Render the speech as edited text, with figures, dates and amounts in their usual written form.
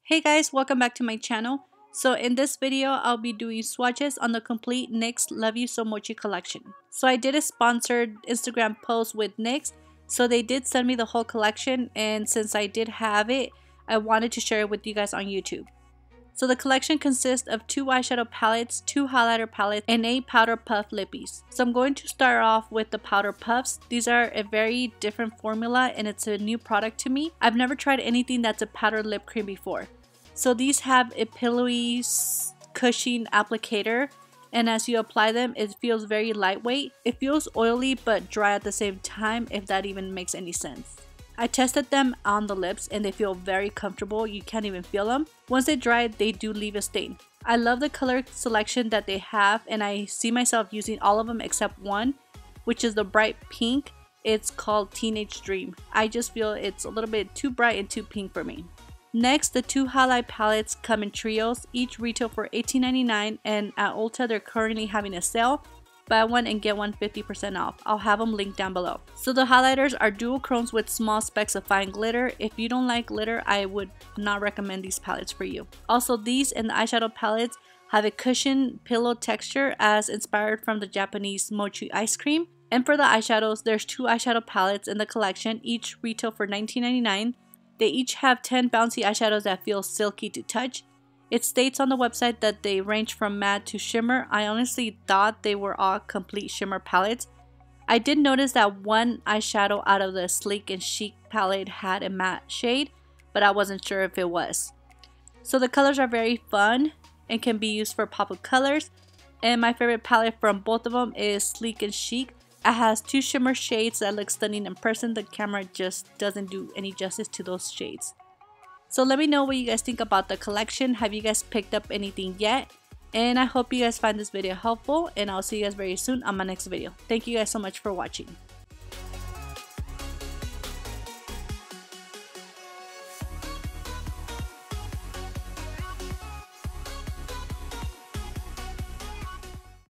Hey guys, welcome back to my channel. So in this video, I'll be doing swatches on the complete NYX Love You So Mochi collection. So I did a sponsored Instagram post with NYX, so they did send me the whole collection, and since I did have it, I wanted to share it with you guys on YouTube. So the collection consists of 2 eyeshadow palettes, 2 highlighter palettes, and 8 powder puff lippies. So I'm going to start off with the powder puffs. These are a very different formula and it's a new product to me. I've never tried anything that's a powdered lip cream before. So these have a pillowy, cushion applicator, and as you apply them, it feels very lightweight. It feels oily but dry at the same time, if that even makes any sense. I tested them on the lips and they feel very comfortable. You can't even feel them. Once they dry, they do leave a stain. I love the color selection that they have, and I see myself using all of them except one, which is the bright pink. It's called Teenage Dream. I just feel it's a little bit too bright and too pink for me. Next, the 2 highlight palettes come in trios, each retail for $18.99, and at Ulta they're currently having a sale. Buy one and get one 50% off. I'll have them linked down below. So the highlighters are dual chromes with small specks of fine glitter. If you don't like glitter, I would not recommend these palettes for you. Also, these and the eyeshadow palettes have a cushion pillow texture as inspired from the Japanese mochi ice cream. And for the eyeshadows, there's 2 eyeshadow palettes in the collection, each retail for $19.99. They each have 10 bouncy eyeshadows that feel silky to touch. It states on the website that they range from matte to shimmer. I honestly thought they were all complete shimmer palettes. I did notice that one eyeshadow out of the Sleek and Chic palette had a matte shade, but I wasn't sure if it was. So the colors are very fun and can be used for pop-up colors. And my favorite palette from both of them is Sleek and Chic. It has 2 shimmer shades that look stunning in person. The camera just doesn't do any justice to those shades. So let me know what you guys think about the collection. Have you guys picked up anything yet? And I hope you guys find this video helpful, and I'll see you guys very soon on my next video. Thank you guys so much for watching.